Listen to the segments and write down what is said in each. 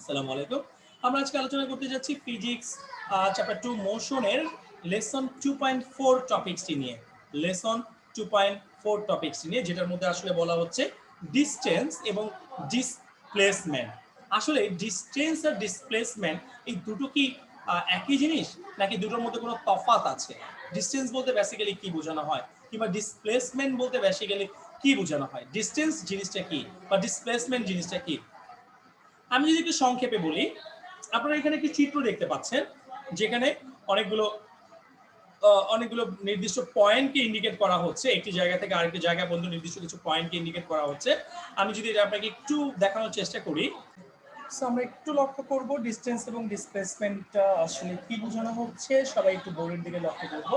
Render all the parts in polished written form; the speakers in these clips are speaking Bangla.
আসসালামু আলাইকুম। আমরা আজকে আলোচনা করতে যাচ্ছি ফিজিক্স চ্যাপ্টার 2 মোশনের লেসন 2.4 টপিকসটি নিয়ে। লেসন 2.4 টপিকসটি নিয়ে, যেটার মধ্যে আসলে বলা হচ্ছে ডিসটেন্স এবং ডিসপ্লেসমেন্ট। আসলে ডিসটেন্স আর ডিসপ্লেসমেন্ট এই দুটো কি একই জিনিস, নাকি দুটোর মধ্যে কোনো তফাৎ আছে? ডিসটেন্স বলতে বেসিক্যালি কি বোঝানো হয়, কিংবা ডিসপ্লেসমেন্ট বলতে বেসিক্যালি কি বোঝানো হয়? ডিসটেন্স জিনিসটা কি বা ডিসপ্লেসমেন্ট জিনিসটা কি? আমি যদি একটু সংক্ষেপে বলি, আপনারা এখানে একটি চিত্র দেখতে পাচ্ছেন, যেখানে অনেকগুলো অনেকগুলো নির্দিষ্ট পয়েন্টকে ইন্ডিকেট করা হচ্ছে। একটি জায়গা থেকে আরেকটি জায়গা পর্যন্ত নির্দিষ্ট কিছু পয়েন্টকে ইন্ডিকেট করা হচ্ছে। আমি যদি এটা আপনাকে একটু দেখানোর চেষ্টা করি, সো আমরা একটু লক্ষ্য করব ডিসটেন্স এবং ডিসপ্লেসমেন্টটা আসলে কি বোঝানো হচ্ছে। সবাই একটু বোর্ডের দিকে লক্ষ্য করব।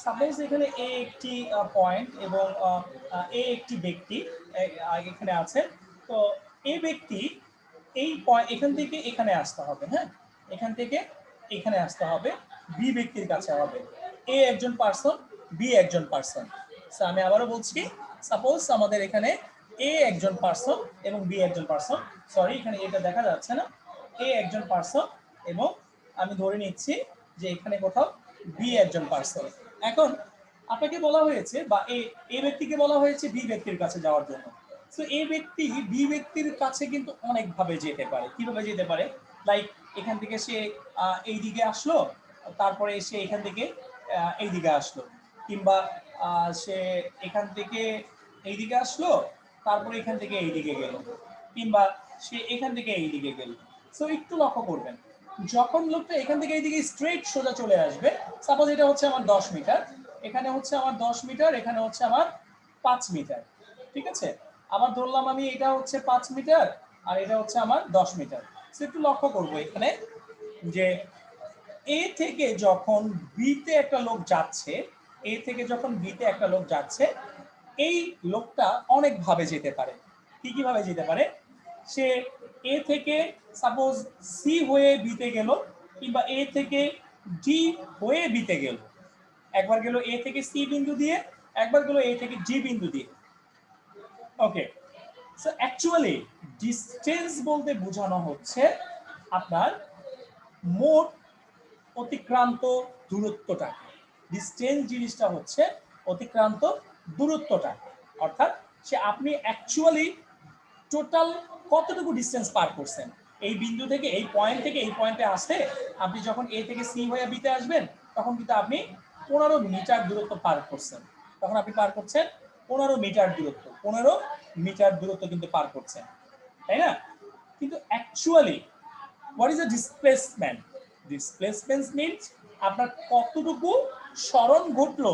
সাপোজ এখানে এ একটি পয়েন্ট এবং এ একটি ব্যক্তি এখানে আছে। তো এ ব্যক্তি এই এখান থেকে এখানে আসতে হবে, হ্যাঁ, এখান থেকে এখানে আসতে হবে, বি ব্যক্তির কাছে হবে। এ একজন পার্সন, বি একজন পার্সন। আমি আবারও বলছি, সাপোজ আমাদের এখানে এ একজন পার্সন এবং বি একজন পার্সন। সরি, এখানে এটা দেখা যাচ্ছে না। এ একজন পার্সন এবং আমি ধরে নিচ্ছি যে এখানে কোথাও বি একজন পার্সন। এখন আপনাকে বলা হয়েছে, বা এ ব্যক্তিকে বলা হয়েছে বি ব্যক্তির কাছে যাওয়ার জন্য। সো এই ব্যক্তি বি ব্যক্তির কাছে কিন্তু অনেকভাবে যেতে পারে। কিভাবে যেতে পারে? লাইক এখান থেকে সে এই দিকে আসলো, তারপরে সে এখান থেকে এই দিকে আসলো, কিংবা সে এখান থেকে এই দিকে আসলো, তারপরে এখান থেকে এই দিকে গেল, কিংবা সে এখান থেকে এই দিকে গেল। সো একটু লক্ষ্য করবেন, যখন লোকটা এখান থেকে এইদিকে স্ট্রেট সোজা চলে আসবে, সাপোজ এটা হচ্ছে আমার 10 মিটার, এখানে হচ্ছে আমার 10 মিটার, এখানে হচ্ছে আমার 5 মিটার, ঠিক আছে? আবার ধরলাম আমি এটা হচ্ছে 5 মিটার আর এটা হচ্ছে আমার 10 মিটার। সো একটু লক্ষ্য করবো এখানে যে এ থেকে যখন বিতে একটা লোক যাচ্ছে, এ থেকে যখন বিতে একটা লোক যাচ্ছে, এই লোকটা অনেকভাবে যেতে পারে। কি কিভাবে যেতে পারে? সে এ থেকে সাপোজ সি হয়ে বিতে গেল, কিংবা এ থেকে ডি হয়ে বিতে গেল। একবার গেল এ থেকে সি বিন্দু দিয়ে, একবার গেল এ থেকে জি বিন্দু দিয়ে। ওকে, সো অ্যাকচুয়ালি ডিসটেন্স বলতে বোঝানো হচ্ছে আপনার মোট অতিক্রান্ত দূরত্বটা। ডিসটেন্স জিনিসটা হচ্ছে অতিক্রান্ত দূরত্বটা, অর্থাৎ সে আপনি অ্যাকচুয়ালি টোটাল কতটুকু ডিসটেন্স পার করছেন। এই বিন্দু থেকে, এই পয়েন্ট থেকে এই পয়েন্টে আসতে আপনি যখন এ থেকে সি হয়ে বিতে আসবেন, তখন কিন্তু আপনি 15 মিটার দূরত্ব পার করছেন। তখন আপনি পার করছেন 15 মিটার দূরত্ব, 15 মিটার দূরত্ব কিন্তু পার করছেন, তাই না? কিন্তু actually what is the displacement? Displacement means আপনার কতটুকু সরণ ঘটলো।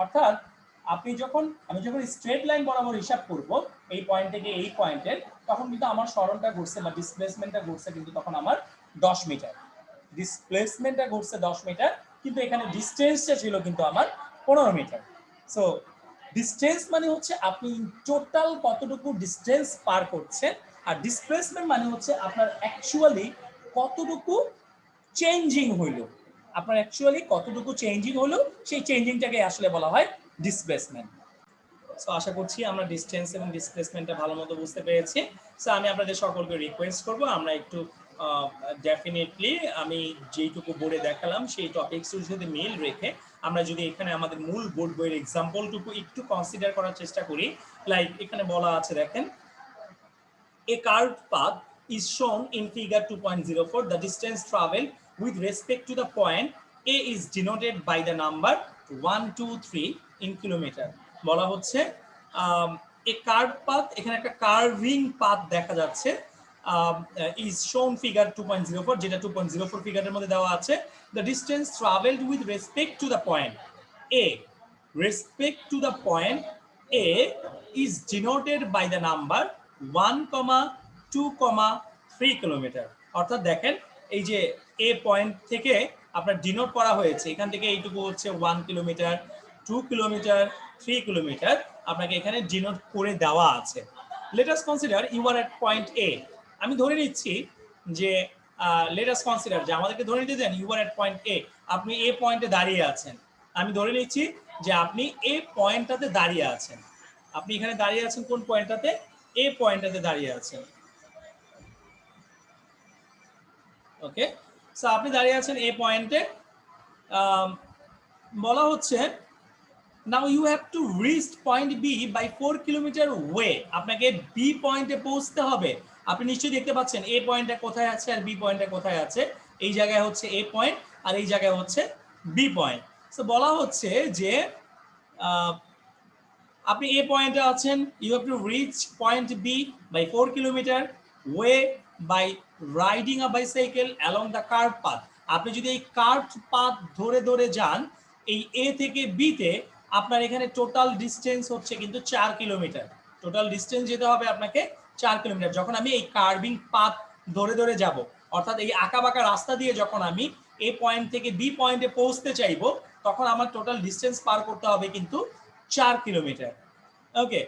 অর্থাৎ আমি যখন স্ট্রেট লাইন বরাবর হিসাব করব এই পয়েন্ট থেকে এই পয়েন্টের, তখন কিন্তু আমার সরণটা ঘটছে বা ডিসপ্লেসমেন্টটা ঘটছে কিন্তু তখন আমার 10 মিটার। ডিসপ্লেসমেন্টটা ঘটছে 10 মিটার, কিন্তু এখানে ডিস্টেন্সটা ছিল কিন্তু আমার 15 মিটার। সো ডিস্টেন্স মানে হচ্ছে আপনি টোটাল কতটুকু ডিস্টেন্স পার করছেন, আর ডিসপ্লেসমেন্ট মানে হচ্ছে আপনার অ্যাকচুয়ালি কতটুকু চেঞ্জিং হইল। আপনার অ্যাকচুয়ালি কতটুকু চেঞ্জিং হলো, সেই চেঞ্জিংটাকে আসলে বলা হয় ডিসপ্লেসমেন্ট। সো আশা করছি আমরা ডিস্টেন্স এবং ডিসপ্লেসমেন্টটা ভালো মতো বুঝতে পেরেছি। সো আমি আপনাদের সকলকে রিকোয়েস্ট করব, আমরা একটু ডেফিনেটলি আমি যেইটুকু বোর্ডে দেখালাম সেই টপিকসের সাথে মিল রেখে আমরা যদি এখানে আমাদের মূল বোর্ড বইয়ের এক্সাম্পলটুকু একটু কনসিডার করার চেষ্টা করি। লাইক এখানে বলা আছে, দেখেন, a curved path is shown in figure 2.04. The distance traveled with respect to the point A is denoted by the number 1, 2, 3 in kilometer. বলা হচ্ছে a curved path, এখানে একটা কার্ভিং পাথ দেখা যাচ্ছে, is shown figure 2.04, যেটা 2.04 ফিগারের মধ্যে দেওয়া আছে। The distance traveled with respect to the point A, respect to the point A is denoted by the number 1, 2, 3 kilometre. অর্থাৎ দেখেন, এই যে এ পয়েন্ট থেকে আপনার ডিনোট করা হয়েছে, এখান থেকে এইটুকু হচ্ছে 1 কিলোমিটার, 2 কিলোমিটার, 3 কিলোমিটার আপনাকে এখানে ডিনোট করে দেওয়া আছে। Let us consider you are at point A. আমি ধরে নিচ্ছি যে লেট আস কনসিডার যে আমাদেরকে ধরে নিতে দেন ইউ আর এট পয়েন্ট এ, আপনি এ পয়েন্টে দাঁড়িয়ে আছেন। আমি ধরে নিচ্ছি যে আপনি এ পয়েন্টটাতে দাঁড়িয়ে আছেন। আপনি এখানে দাঁড়িয়ে আছেন কোন পয়েন্টটাতে? এ পয়েন্টটাতে দাঁড়িয়ে আছেন। ওকে, সো আপনি দাঁড়িয়ে আছেন এ পয়েন্টে, বলা হচ্ছে now you have to reach point B by 4 kilometre way. আপনাকে বি পয়েন্টে পৌঁছতে হবে। আপনি নিশ্চয়ই দেখতে পাচ্ছেন এ পয়েন্টটা কোথায় আছে আর বি পয়েন্টটা কোথায় আছে। এই জায়গায় হচ্ছে এ পয়েন্ট আর এই জায়গায় হচ্ছে বি পয়েন্ট। সো বলা হচ্ছে যে আপনি এ পয়েন্টে আছেন, you have to reach point B by 4 kilometre way by riding a bicycle along the curve path. আপনি যদি এই কার্ভ পাথ ধরে ধরে যান এই এ থেকে বিতে, আপনার এখানে টোটাল ডিস্টেন্স হচ্ছে কিন্তু 4 কিলোমিটার। টোটাল ডিস্টেন্স যেতে হবে আপনাকে 4 কিলোমিটার। যখন আমি এই কার্ভিং পাথ ধরে ধরে যাব, অর্থাৎ এই আঁকা বাঁকা রাস্তা দিয়ে যখন আমি এ পয়েন্ট থেকে বি পয়েন্টে পৌঁছতে চাইবো, তখন আমার টোটাল ডিস্টেন্স পার করতে হবে কিন্তু 4 kilometre. Okay,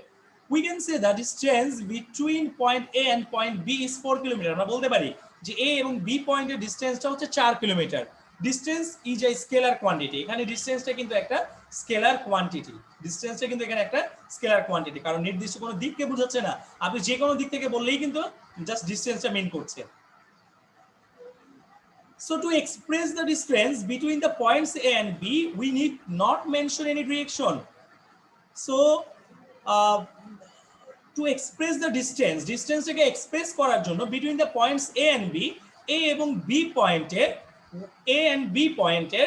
we can say the distance between point A and point B is 4 kilometre. আমরা বলতে পারি যে A এবং B পয়েন্টের ডিসটেন্সটা হচ্ছে 4 kilometre. Distance is a scalar quantity. এখানে ডিসটেন্সটা কিন্তু একটা স্কেলার কোয়ান্টিটি। ডিসটেন্সটা কিন্তু এখানে একটা স্কেলার কোয়ান্টিটি, কারণ নির্দিষ্ট কোনো দিককে বোঝাচ্ছে না। আপনি যে কোনো দিক থেকে বললেই কিন্তু জাস্ট ডিসটেন্সটা মিন করছে। So to express the distance between the points A and B, we need not mention any direction. So to express the distance টাকে এক্সপ্রেস করার জন্য between the points A and B, A এবং বি পয়েন্টে, এ এন্ড বি পয়েন্টে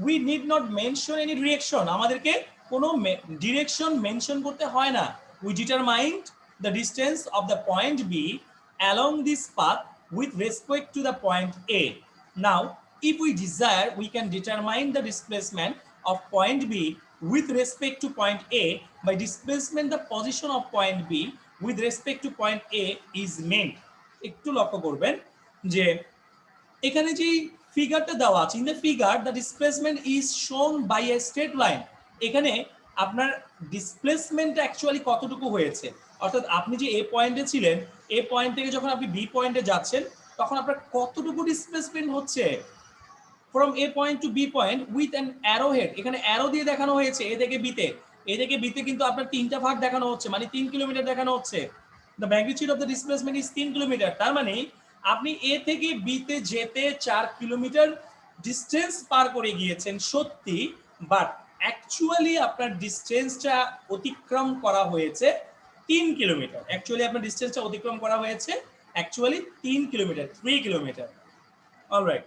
we need not mention any direction. আমাদেরকে কোনো ডিরেকশন মেনশন করতে হয় না। We determined the distance of the point B along this path with respect to the point A. Now, if we desire, we can determine the displacement of point B with respect to point A by displacement the position of point B with respect to point A is meant. একটু লক্ষ্য করবেন যে এখানে যে ফিগারটা দেওয়া আছে, in the figure the displacement is shown by a straight line. এখানে আপনার ডিসপ্লেসমেন্ট অ্যাকচুয়ালি কতটুকু হয়েছে, অর্থাৎ আপনি যে এ পয়েন্টে ছিলেন, এ পয়েন্ট থেকে যখন আপনি বি পয়েন্টে যাচ্ছেন তখন আপনার কতটুকু ডিসপ্লেসমেন্ট হচ্ছে from A point to B point with an arrow head. এখানে অ্যারো দিয়ে দেখানো হয়েছে এ থেকে বিতে। এ থেকে বিতে কিন্তু আপনার তিনটা ভাগ দেখানো হচ্ছে, মানে 3 কিলোমিটার দেখানো হচ্ছে। The magnitude of the displacement is 3 kilometre. তার মানে আপনি এ থেকে বিতে যেতে 4 কিলোমিটার ডিস্টেন্স পার করে গিয়েছেন সত্যি, বাট অ্যাকচুয়ালি আপনার ডিস্টেন্সটা অতিক্রম করা হয়েছে 3 কিলোমিটার। অ্যাকচুয়ালি আপনার ডিস্টেন্সটা অতিক্রম করা হয়েছে actually 3 kilometre, 3 kilometre. Alright,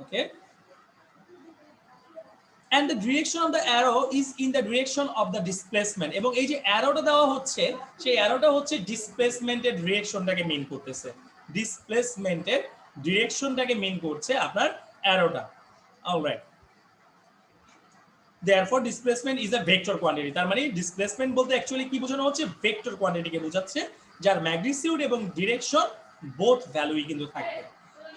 okay, and the direction of the arrow is in the direction of the displacement. এবং এই যে অ্যারোটা দেওয়া হচ্ছে সেই অ্যারোটা হচ্ছে ডিসপ্লেসমেন্টের ডিরেকশনটাকে মিন করতেছে। ডিসপ্লেসমেন্টের ডিরেকশনটাকে মিন করছে আপনার অ্যারোটা। Alright, therefore displacement is a vector quantity। তার মানে ডিসপ্লেসমেন্ট বলতে অ্যাকচুয়ালি কি বোঝানো হচ্ছে, ভেক্টর কোয়ান্টিটিকে বোঝাচ্ছে, যার ম্যাগনিটিউড এবং ডিরেকশন বোথ ভ্যালুই কিন্তু থাকবে।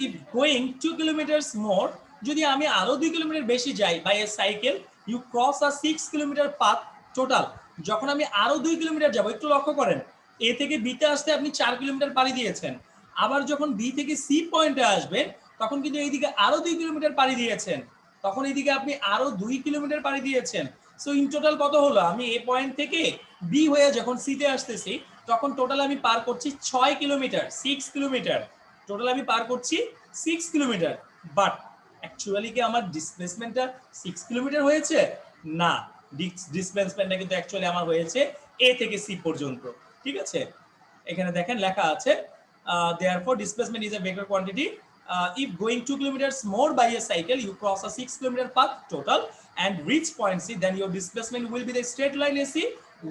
if going 2 kilometers more, যদি আমি আরো 2 কিলোমিটার বেশি যাই by a cycle, you cross a 6 kilometre path total. যখন আমি আরো 2 কিলোমিটার যাব, একটু লক্ষ্য করেন, এ থেকে বিতে আসতে আপনি 4 কিলোমিটার পাড়ি দিয়েছেন, আবার যখন বি থেকে সি পয়েন্টে আসবেন তখন কিন্তু এইদিকে আরো 2 কিলোমিটার পাড়ি দিয়েছেন, তখন এইদিকে আপনি আরো 2 কিলোমিটার পাড়ি দিয়েছেন। সো ইন টোটাল কত হলো, আমি এ পয়েন্ট থেকে বি হয়ে যখন সিতে আসতেছি তখন টোটাল আমি পার করছি 6 কিলোমিটার, 6 কিলোমিটার। টোটাল আমি পার করছি 6 কিলোমিটার, বাট অ্যাকচুয়ালি কি আমার ডিসপ্লেসমেন্টটা 6 কিলোমিটার হয়েছে? না, ডিসপ্লেসমেন্টটা কিন্তু অ্যাকচুয়ালি আমার হয়েছে এ থেকে সি পর্যন্ত। ঠিক আছে, এখানে দেখেন লেখা আছে therefore displacement is a vector quantity. If going 2 kilometers more by a cycle, you cross a 6 kilometer path total and reach point C, then your displacement will be the straight line AC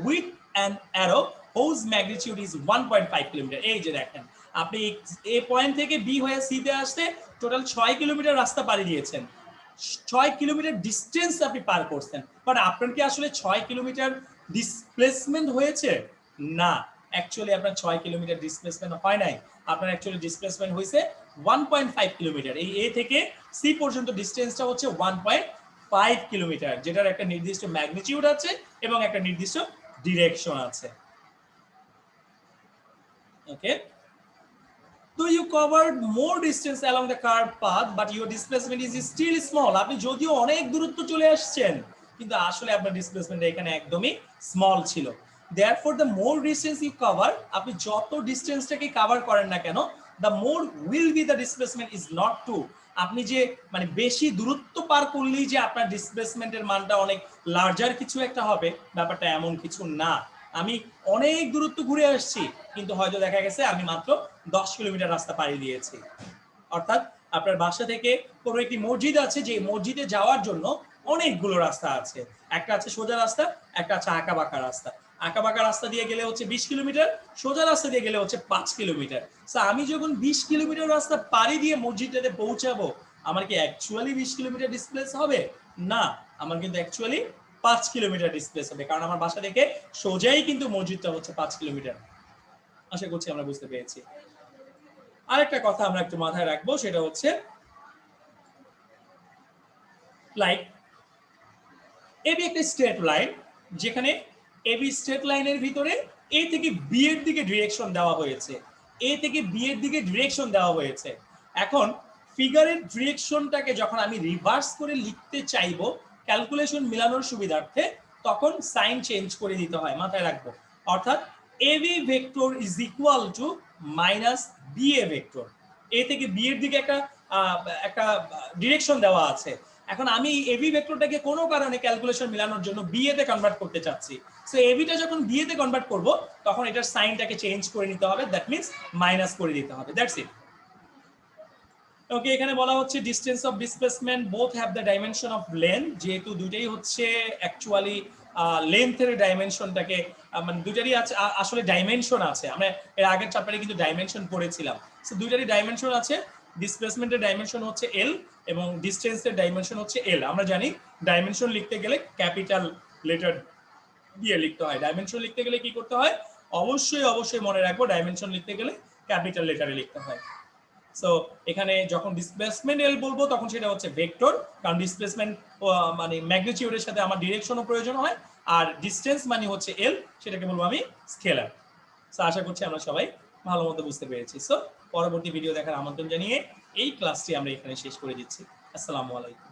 with an arrow whose magnitude is 1.5 kilometer. এই যে দেখেন, আপনি এ পয়েন্ট থেকে বি হয়ে সি তে আসতে টোটাল 6 কিলোমিটার রাস্তা পাড়ি দিয়েছেন, 6 কিলোমিটার ডিস্টেন্স আপনি পার করছেন, বাট আপনার কি আসলে 6 কিলোমিটার ডিসপ্লেসমেন্ট হয়েছে? না, অ্যাকচুয়ালি আপনার 6 কিলোমিটার ডিসপ্লেসমেন্ট হয় নাই। আপনার অ্যাকচুয়ালি ডিসপ্লেসমেন্ট হয়েছে 1.5 কিলোমিটার। এই এ থেকে সি পর্যন্ত ডিস্টেন্সটা হচ্ছে 1.5 কিলোমিটার, যেটার একটা নির্দিষ্ট ম্যাগনিটিউড আছে এবং একটা নির্দিষ্ট ডিরেকশন আছে। ওকে, though you covered more distance along the curved path but your displacement is still small। আপনি যদিও অনেক দূরত্ব চলে আসছেন কিন্তু আসলে আপনার ডিসপ্লেসমেন্ট এখানে একদমই স্মল ছিল। Therefore the more distance you cover, আপনি যত ডিস্টেন্সটাকে কভার করেন না কেন, the more will be the displacement is not to, আপনি যে মানে বেশি দূরত্ব পার করলেই যে আপনার ডিসপ্লেসমেন্টের মানটা অনেক লার্জার কিছু একটা হবে, ব্যাপারটা এমন কিছু না। আমি অনেক দূরত্ব ঘুরে আসছি, কিন্তু হয়তো দেখা গেছে আমি মাত্র 10 কিলোমিটার রাস্তা পাড়ি দিয়েছি। অর্থাৎ আপনার বাসা থেকে কোনো একটি মসজিদ আছে, যে মসজিদে যাওয়ার জন্য অনেকগুলো রাস্তা আছে, একটা আছে সোজা রাস্তা, একটা আছে আঁকা বাঁকা রাস্তা। আঁকা বাঁকা রাস্তা দিয়ে গেলে হচ্ছে 20 কিলোমিটার, সোজা রাস্তা দিয়ে গেলে হচ্ছে 5 কিলোমিটার। আমি যখন 20 কিলোমিটার রাস্তা পাড়ি দিয়ে মসজিদটাতে পৌঁছাবো, আমার কি অ্যাকচুয়ালি 20 কিলোমিটার ডিসপ্লেস হবে? না, আমার কিন্তু অ্যাকচুয়ালি 5 কিলোমিটার ডিসপ্লেস হবে, কারণ আমার বাসা থেকে সোজাই কিন্তু মসজিদটা হচ্ছে 5 কিলোমিটার। আশা করছি আমরা বুঝতে পেরেছি। আরেকটা কথা আমরা একটু মাথায় রাখবো, সেটা হচ্ছে লাইক এবি একটা স্ট্রেট লাইন, যেখানে এবি স্ট্রেট লাইনের ভিতরে এ থেকে বি এর দিকে ডিরেকশন দেওয়া হয়েছে, এ থেকে বি এর দিকে ডিরেকশন দেওয়া হয়েছে। এখন ফিগারের ডিরেকশনটাকে যখন আমি রিভার্স করে লিখতে চাইবো ক্যালকুলেশন মিলানোর সুবিধার্থে, তখন সাইন চেঞ্জ করে দিতে হয়, মাথায় রাখবো। অর্থাৎ AB vector is equal to minus B A vector. A থেকে বি এর দিকে একটা একটা ডিরেকশন দেওয়া আছে। এখন আমি এবি ভেক্টরটাকে কোনো কারণে ক্যালকুলেশন মিলানোর জন্য বিএ তে কনভার্ট করতে চাচ্ছি। সো এবিটা যখন বিএ তে কনভার্ট করব, তখন এটার সাইনটাকে চেঞ্জ করে নিতে হবে, দ্যাট মিন্স মাইনাস করে দিতে হবে, দ্যাটস ইট। ওকে, এখানে বলা হচ্ছে distance of displacement both have the dimension of length, যেহেতু দুইটাই হচ্ছে অ্যাকচুয়ালি লেন্থের ডাইমেনশনটাকে মানে দুইটারই আছে, আসলে ডাইমেনশন আছে। আমরা এর আগের চ্যাপ্টারে কিন্তু ডাইমেনশন পড়েছিলাম। সো দুইটারই ডাইমেনশন আছে, ডিসপ্লেসমেন্টের ডাইমেনশন হচ্ছে এল এবং ডিস্টেন্সের ডাইমেনশন হচ্ছে এল। আমরা জানি ডাইমেনশন লিখতে গেলে ক্যাপিটাল লেটার দিয়ে লিখতে হয়। ডাইমেনশন লিখতে গেলে কি করতে হয়? অবশ্যই অবশ্যই মনে রাখবো, ডাইমেনশন লিখতে গেলে ক্যাপিটাল লেটারে লিখতে হয়। সো এখানে যখন ডিসপ্লেসমেন্ট এল বলবো, তখন সেটা হচ্ছে ভেক্টর, কারণ ডিসপ্লেসমেন্ট মানে ম্যাগনিটিউডের সাথে আমার ডিরেকশনও প্রয়োজন হয়, আর ডিস্টেন্স মানে হচ্ছে এল, সেটাকে বলবো আমি স্কেলার। সো আশা করছি আমরা সবাই ভালো মতো বুঝতে পেরেছি। সো পরবর্তী ভিডিও দেখার আমন্ত্রণ জানিয়ে এই ক্লাসটি আমরা এখানে শেষ করে দিচ্ছি। আসসালামু আলাইকুম।